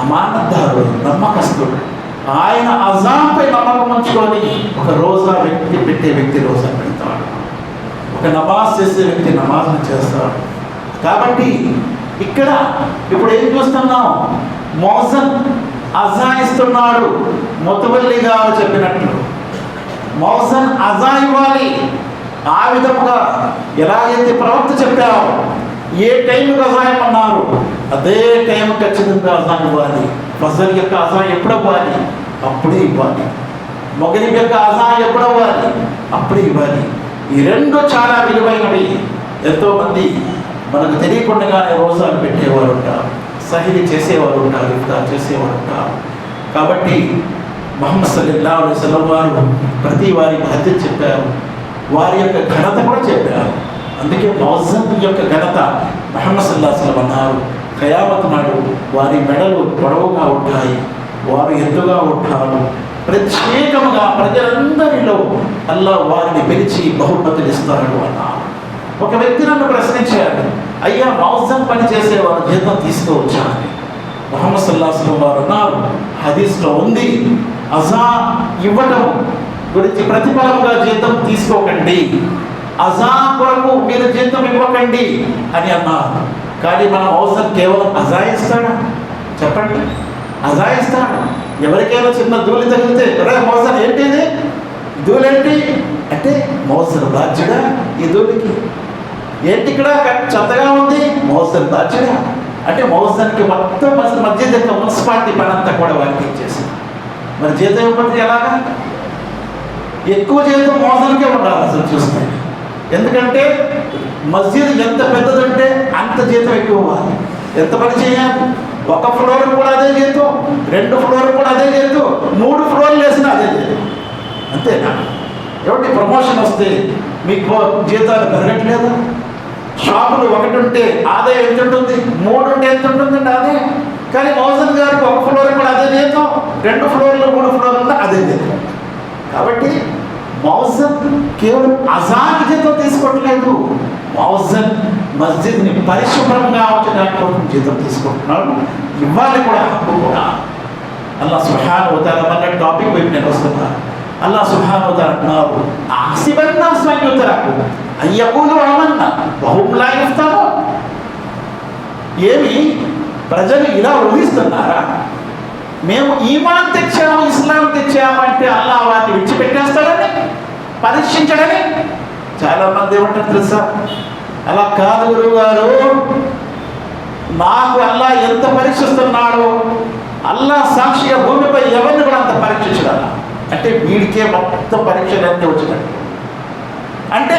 అమానత్దారు, నమ్మకస్తుడు. ఆయన అజాన్పై నమ్మకం ఉంచుకొని ఒక రోజా పెట్టే వ్యక్తి రోజా పెడతాడు, ఒక నమాజ్ చేసే వ్యక్తి నమాజ్ని చేస్తాడు. కాబట్టి ఇక్కడ ఇప్పుడు ఏం చూస్తున్నాం? మౌజన్ అజాయిస్తున్నాడు. ముతవల్లి గారు చెప్పినట్లు మౌజన్ అజా ఇవ్వాలి. ఆ విధముగా ఎలాగైతే ప్రవక్త చెప్పారు, ఏ టైంకి అజాయం అన్నారు అదే టైం ఖచ్చితంగా అజాన్ ఇవ్వాలి. ఫజర్ యొక్క అజాన్ ఎప్పుడు అవ్వాలి? అప్పుడే ఇవ్వాలి. మగరిబ్ యొక్క అజాన్ ఎప్పుడు అవ్వాలి? అప్పుడే ఇవ్వాలి. ఈ 2 చాలా విలువైనవి. ఎంతోమంది మనకు తెలియకుండానే రోజాలు పెట్టేవారు ఉంటారు, సహిరి చేసేవారు ఉంటారు, ఇఫ్తార్ చేసేవారు ఉంటారు. కాబట్టి ముహమ్మద్ సల్లల్లాహు అలైహి వసల్లం వారు ప్రతి వారి బాధ్యత చెప్పారు, వారి యొక్క ఘనత కూడా చెప్పారు. అందుకే మౌజన్ యొక్క ఘనత ముహమ్మద్ సల్లల్లాహు అలైహి వసల్లం అన్నారు, ఖయామత్ నాడు వారి మెడలు పొడవుగా ఉంటాయి, వారు ఎత్తుగా ఉంటారు. ప్రత్యేకముగా ప్రజలందరిలో అల్లాహ్ వారిని పిలిచి బహుమతులు ఇస్తాడు అన్నారు. ఒక వ్యక్తి నన్ను ప్రశ్నించాడు, అయ్యా మౌజన్ పని చేసేవారు జీతం తీసుకోవచ్చా అని. ముహమ్మద్ సల్లల్లాహు అలైహి వసల్లం వారు అన్నారు, హదీస్లో ఉంది, అజా ఇవ్వటం గురించి ప్రతిఫలంగా జీతం తీసుకోకండి, అజా కొరకు మీరు జీతం ఇవ్వకండి అని అన్నారు. కానీ మన మౌజన్ కేవలం అజాయిస్తాడా? చెప్పండి, అజాయిస్తాడు. ఎవరికైనా చిన్న ధూళి తగిలితే మౌజన్ ఏంటిది, ధూళేంటి అంటే మౌజన్ బాధ్యుడా ఈ ధూళికి? ఏంటి ఇక్కడ చెత్తగా ఉంది, మౌజన్ బాధ్యుడా అంటే మౌజన్కి మొత్తం మస్జిద్ యొక్క మున్సిపాలిటీ పని అంతా కూడా వారికి ఇచ్చేసింది. మరి జీతం ఇవ్వకపోతే ఎలాగా? ఎక్కువ జీతం మౌజన్కే ఉండాలి అసలు చూస్తే. ఎందుకంటే మస్జిద్ ఎంత పెద్దదంటే అంత జీతం ఎక్కువ ఇవ్వాలి. ఎంత పని చేయాలి? 1 ఫ్లోర్ కూడా అదే జీతం, 2 ఫ్లోర్ కూడా అదే జీతం, 3 ఫ్లోర్లు వేసినా అదే జీతం. అంతేనా? ఎవరికి ప్రమోషన్ వస్తే మీకు జీతాలు పెరగట్లేదు? షాపులు 1 ఉంటే ఆదాయం ఎంత ఉంటుంది, 3 ఉంటే ఎంత ఉంటుందండి ఆదాయం. కానీ మౌజన్ గారికి 1 ఫ్లోర్ కూడా అదే జీతం, 2 ఫ్లోర్లు 3 ఫ్లోర్లు అదే జీతం. కాబట్టి మౌజన్ కేవలం అజాన్ జీతం తీసుకోవట్లేదు. మౌజన్ మస్జిద్ని పరిశుభ్రంగా ఉంచడానికి కోసం జీతం తీసుకుంటున్నాడు. ఇవ్వాలి కూడా, హక్కు కూడా. అల్లాహ్ సుబ్హానహు వ తఆలా మన టాపిక్ వైపు నేను వస్తున్నా. అల్లాహ్ సుబ్హానహు వ తఆలా అంటున్నారు, అహ్సిబన్నాస్ అన్ యుత్రకు అన్ యఖూలు ఆమన్నా వహుం లా యఫ్తనూన్. ఏమి ప్రజలు ఇలా ఊహిస్తున్నారా, మేము ఈమాన్ తెచ్చాము, ఇస్లాం తెచ్చాము అంటే అల్లాహ్ వారిని విడిచిపెట్టేస్తాడని, పరీక్షించడని? చాలా మంది ఏమంటారు తెలుసా, అలా కాదు గురువు గారు, నాకు అల్లాహ్ ఎంత పరీక్షిస్తున్నాడో, అల్లాహ్ సాక్షిగా భూమిపై ఎవరిని కూడా అంత పరీక్షించడాల అంటే వీడికే మొత్తం పరీక్షలు అన్నీ వచ్చినట్టు. అంటే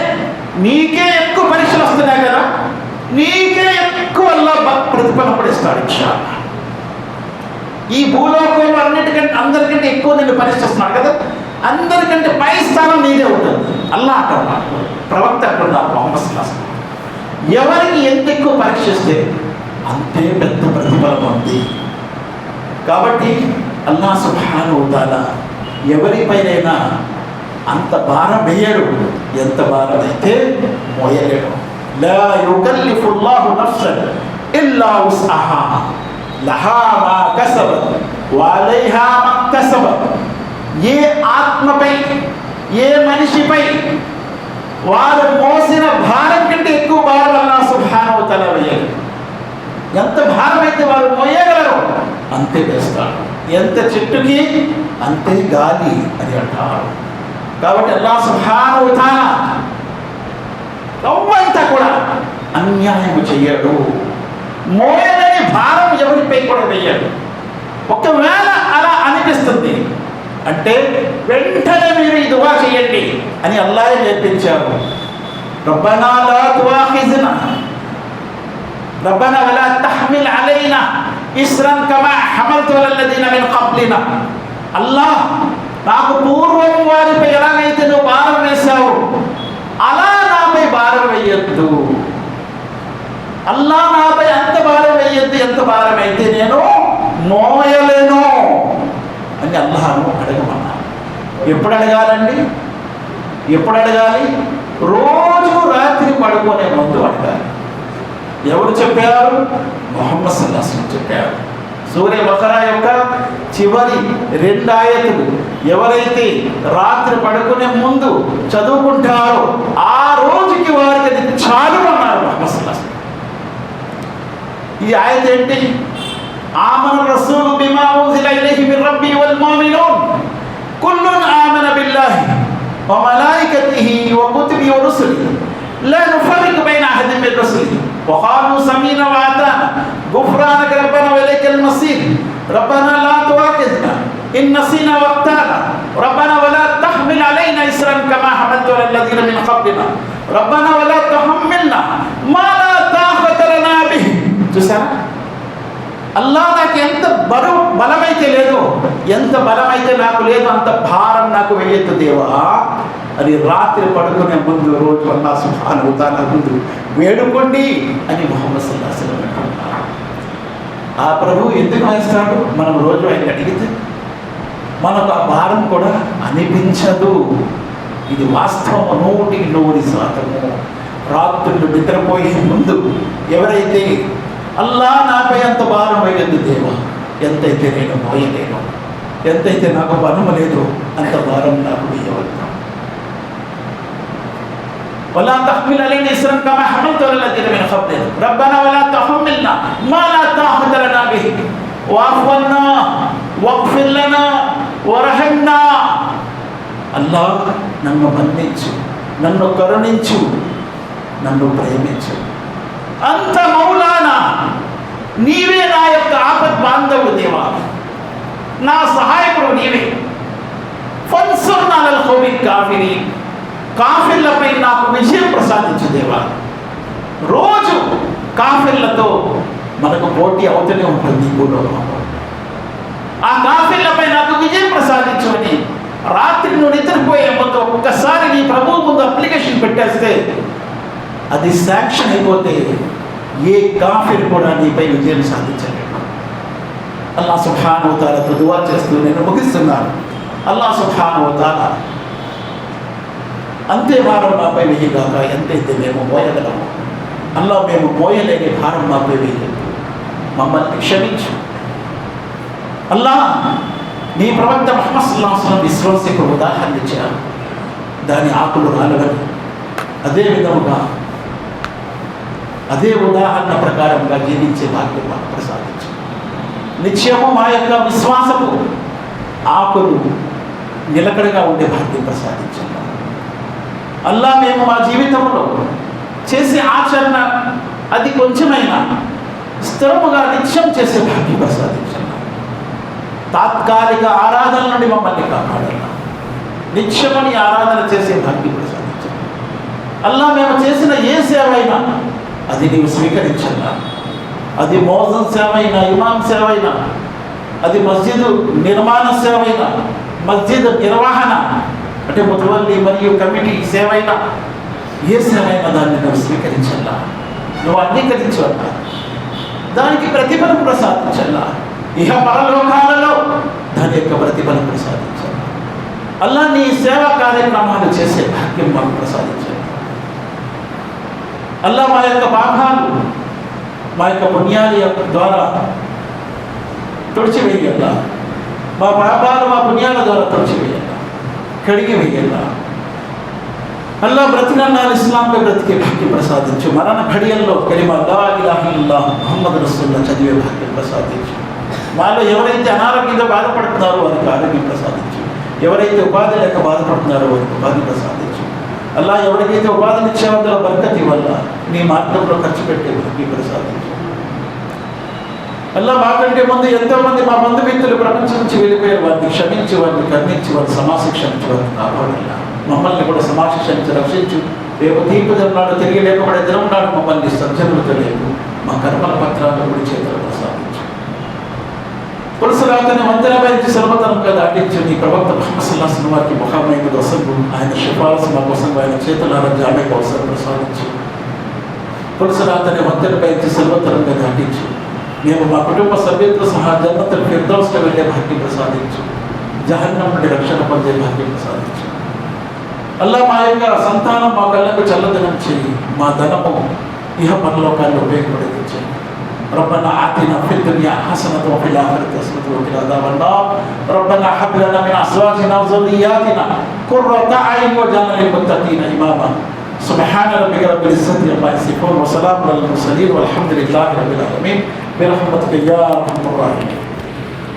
నీకే ఎక్కువ పరీక్షలు వస్తున్నాయి కదా, నీకే ఎక్కువ అల్లాహ్ ప్రతిఫలం కూడా ఇస్తాడు ఇన్షాఅల్లాహ్. ఈ భూలోకంలో అన్నిటికంటే అందరికంటే ఎక్కువ నిన్ను పరీక్షిస్తున్నాడు కదా, అందరికంటే పై స్థానం నీదే ఉంటుంది. అల్లాహ్ అంటున్నాడు, ప్రవక్త అంటున్నారు మొహమ్మద్ సల్లల్లాహు అలైహి వసల్లం, ఎవరికి ఎంత ఎక్కువ పరీక్షిస్తే అంతే పెద్ద ప్రతిఫలం ఉంది. కాబట్టి అల్లాహ్ సుబ్హానహు వ తఆలా ఎవరిపైనైనా అంత భారం వేయడు, ఎంత భారం అయితే మోయలేడు. లా యుకల్లిఫుల్లాహు నఫ్సన్ ఇల్లా ఉస్అహా లహా మా కసబత్ వలైహా మక్తసబత్. ఏ ఆత్మపై, ఏ మనిషిపై వారు మోసిన భారం కంటే ఎక్కువ భారం అల్లాహ్ సుబ్హానహు వ తఆలా వేయడు. ఎంత భారం అయితే వారు మోయగలరు అంతే వేస్తాడు. ఎంత చెట్టుకి అంతే గాలి అని అంటారు. కాబట్టి అల్లాహ్ సుబ్హానహు వ తఆలా ఎవ్వంతా కూడా అన్యాయం చెయ్యడు. మోయలేని భారం ఎవరిపై కూడా వేయడు. ఒకవేళ అలా అనిపిస్తుంది అంటే వెంటనే మీరు ఈ దువా చేయండి అని అల్లాహ్ నేర్పించారు. రబ్బనా లా తుఆఖిజ్నా రబ్బనా వలా తహ్మిల్ అలైనా ఇస్రన్ కమా హమల్తు అలల్లదీన మిన్ ఖబ్లినా. అల్లాహ్, నాకు పూర్వం వారిపై ఎలాగైతే నువ్వు భారం వేశావు అలా నాపై భారం వేయొద్దు. అల్లాహ్ నాపై అంత భారం వేయొద్దు, ఎంత భారం అయితే నేను మోయలేను అని అల్లాహ్ను అడగమన్నాను. ఎప్పుడు అడగాలండి? ఎప్పుడు అడగాలి? రోజు రాత్రి పడుకునే ముందు అడగాలి. ఎవరు చెప్పారు? ముహమ్మద్ సల్లల్లాహు అలైహి వసల్లం చెప్పారు. సూర్య బకరా యొక్క చివరి 2 ఆయతులు ఎవరైతే రాత్రి పడుకునే ముందు చదువుకుంటారో ఆ రోజుకి వారికి అది చాలు అన్నారు ముహమ్మద్ సల్లల్లాహు అలైహి వసల్లం. ఈ ఆయత ఏంటి? ఆమన రసూలు బిమా ఉంజిల ఇలైహి మిర్ రబ్బి వల్ ముమినూన్ కుల్లున్ ఆమన బిల్లాహి వ మలాయికతిహి వ కుతుబిహి వ రుసులిహి లా నుఫర్రికు బైన అహదిన్ మిర్ రుసులిహి వ ఖాలు సమీనా వ అతానా గుఫ్రానక రబ్బనా వ ఇలైకల్ మసీర్ రబ్బనా లా తుఆఖిజ్నా ఇన్ నసీనా వ అఖ్తానా రబ్బనా వ లా తహ్మిల్ అలైనా ఇస్రన్ కమా హమల్తు అలల్లదీన మిన్ ఖబ్లినా రబ్బనా వ లా తహమ్మిల్నా మా లా తాఖత లనా బిహి. చూసారా, అల్లాహ్ నాకు ఎంత బలమైతే లేదో, ఎంత బలమైతే నాకు లేదు అంత భారం నాకు వేయొద్దు దేవా అని రాత్రి పడుకునే ముందు రోజు అల్లాహ్ సుబ్హానహు వ తఆలా ముందు వేడుకోండి అని ముహమ్మద్ సల్లల్లాహు అలైహి వసల్లం అంటున్నారు. ఆ ప్రభువు ఎందుకు వేస్తాడు? మనం రోజు ఆయన అడిగితే మనకు ఆ భారం కూడా అనిపించదు. ఇది వాస్తవం, 100% రాత్రులు నిద్రపోయే ముందు ఎవరైతే అల్లాహ్ నాపై అంత భారం వేయద్దు దేవా, ఎంతైతే నేను మోయలేను, ఎంతైతే నాకు బలం లేదు అంత భారం నాకు వేయవద్దు. వలా తహ్మిల్ అలైనా ఇస్రన్ కమా హమల్తు అలల్లదీన మిన్ ఖబ్లినా రబ్బనా వలా తహమ్మిల్నా మా లా తాఖత లనా బిహి వఅఫు అన్నా వగ్ఫిర్ లనా వరహమ్నా. అల్లాహ్, నన్ను మన్నించు, నన్ను కరుణించు, నన్ను ప్రేమించు. అంత మౌలానా, నీవే నా యొక్క ఆపద్ బాంధవుడు దేవా, నా సహాయకుడు నీవే. ఫన్సుర్నా అలల్ ఖౌమిల్ కాఫిరీన్, కాఫిర్లపై నాకు విజయం ప్రసాదించు దేవా. రోజు కాఫిర్లతో మనకు పోటీ అవుతూనే ఉంటుంది ఈ భూలోకంలో. ఆ కాఫిర్లపై నాకు విజయం ప్రసాదించు అని రాత్రి నువ్వు నిద్రపోయే ముందు ఒక్కసారి నీ ప్రభువు ముందు అప్లికేషన్ పెట్టేస్తే అది శాంక్షన్ అయిపోతే ఏ కాఫిర్ కూడా నీపై విజయం సాధించలేడు. అల్లాహ్ సుబ్హానహు వ తఆలాతో దువా చేస్తూ నేను ముగిస్తున్నాను. అల్లాహ్ సుబ్హానహు వ తఆలా అంతే భారం మాపై వేయగాక. ఎంతైతే మేము మోయగలము అల్లా, మేము మోయలేని భారం మాపై వేయలేదు. మమ్మల్ని క్షమించు అల్లా. నీ ప్రవక్త ముహమ్మద్ సల్లల్లాహు అలైహి వసల్లం విశ్వాసికు ఉదాహరణ ఇచ్చారు. దాని ఆకులు రాలవని అదే విధముగా అదే ఉదాహరణ ప్రకారంగా జీవించే భాగ్యం మాకు ప్రసాదించు. నిత్యము మా యొక్క విశ్వాసపు ఆకులు నిలకడగా ఉండే భాగ్యం ప్రసాదించండి అల్లా. మేము మా జీవితంలో చేసే ఆచరణ అది కొంచెమైనా స్థిరముగా నిత్యం చేసే భాగ్యం ప్రసాదించండి. తాత్కాలిక ఆరాధన నుండి మమ్మల్ని కాపాడాలి. నిత్యమని ఆరాధన చేసే భాగ్యం ప్రసాదించండి అల్లా. మేము చేసిన ఏ సేవ అయినా అది నీవు స్వీకరించన్నా. అది మోజన్ సేవ అయినా, ఇమాం సేవ అయినా, అది మస్జిద్ నిర్మాణ సేవ అయినా, మస్జిద్ నిర్వహణ అంటే ముతవల్లి మరియు కమిటీ సేవ అయినా, ఏ సేవ అయినా దాన్ని నువ్వు స్వీకరించల్లా. నువ్వు అంగీకరించవన్నా. దానికి ప్రతిఫలం ప్రసాదించల్లా. ఇహ పరలోకాలలో దాని యొక్క ప్రతిఫలం ప్రసాదించాలి అల్లా. నీ సేవా కార్యక్రమాలు చేసే భాగ్యం మాకు ప్రసాదించాలి అల్లా. మా యొక్క పాపాలు మా యొక్క పుణ్యాల ద్వారా తుడిచివేయాలా. మా పాపాలు మా పుణ్యాల ద్వారా తుడిచివేయాలా, కడిగి వేయాలా అల్లా. బ్రతికన్నాను ఇస్లాంపై బ్రతికే భాగ్యం ప్రసాదించు. మరణ ఘడియల్లో కలిమా లా ఇలాహ ఇల్లల్లాహ్ ముహమ్మద్ రసూలుల్లాహ్ చదివే భాగ్యం ప్రసాదించు. మాలో ఎవరైతే అనారోగ్యంగా బాధపడుతున్నారో వారికి ఆరోగ్యం ప్రసాదించు. ఎవరైతే ఉపాధి లేక బాధపడుతున్నారో వారికి ఉపాధి ప్రసాదించు అల్లా. ఎవరికైతే ఉపాధిని ఇచ్చేవాళ్ళ బర్కతి వల్ల నీ మార్గంలో ఖర్చు పెట్టే భాగ్యం ప్రసాదించు అల్లా. మాకంటే ముందు ఎంతోమంది మా బంధుమిత్రులు ప్రపంచం నుంచి వెళ్ళిపోయారు. వారిని క్షమించి, వారిని కర్ణించి, వారిని సమాశిక్షించి, వారిని కాపాడాల. మమ్మల్ని కూడా సమాశిక్షించి రక్షించు. రేపు తీర్పు దినాడు తిరిగి లేకపోతే దినం నాడు మమ్మల్ని సజ్జనులతో లేపు. మా కర్మల పత్రాలు కూడా చేతులు ప్రసాదించు. పురుషురాతని వంతెనపై నుంచి సర్వతరంగా దాటించు. నీ ప్రవక్త ముహమ్మద్ సల్లల్లాహు అలైహి వసల్లం వారికి ముఖామైనది వసంగు. ఆయన సిఫారసు మా కోసం ఆయన చేతులారా జామేకు అవసరం ప్రసాదించు. పురుషురాతని వంతెనపై నుంచి సర్వతరంగా దాటించు. మేము మా కుటుంబ సభ్యులతో సహా జన్నతుల్ ఫిర్దౌస్కి వెళ్ళే భాగ్యం ప్రసాదించు. జహన్నం నుండి రక్షణ పొందే భాగ్యం ప్రసాదించు అల్లా. మా యొక్క సంతానం మా కళ్ళకు చల్లదనం చేయి. మా ధనము ఇహ పరలోకాల్లో ఉపయోగపడేది చేయి. ربنا آتنا في الدنيا حسنة وفي الآخرة حسنة وقنا عذاب النار. ربنا هب لنا من أزواجنا وذرياتنا قرة أعين واجعلنا للمتقين إماما. سبحان ربك رب العزة عما يصفون وسلام على المرسلين والحمد لله رب العالمين برحمتك يا أرحم الراحمين.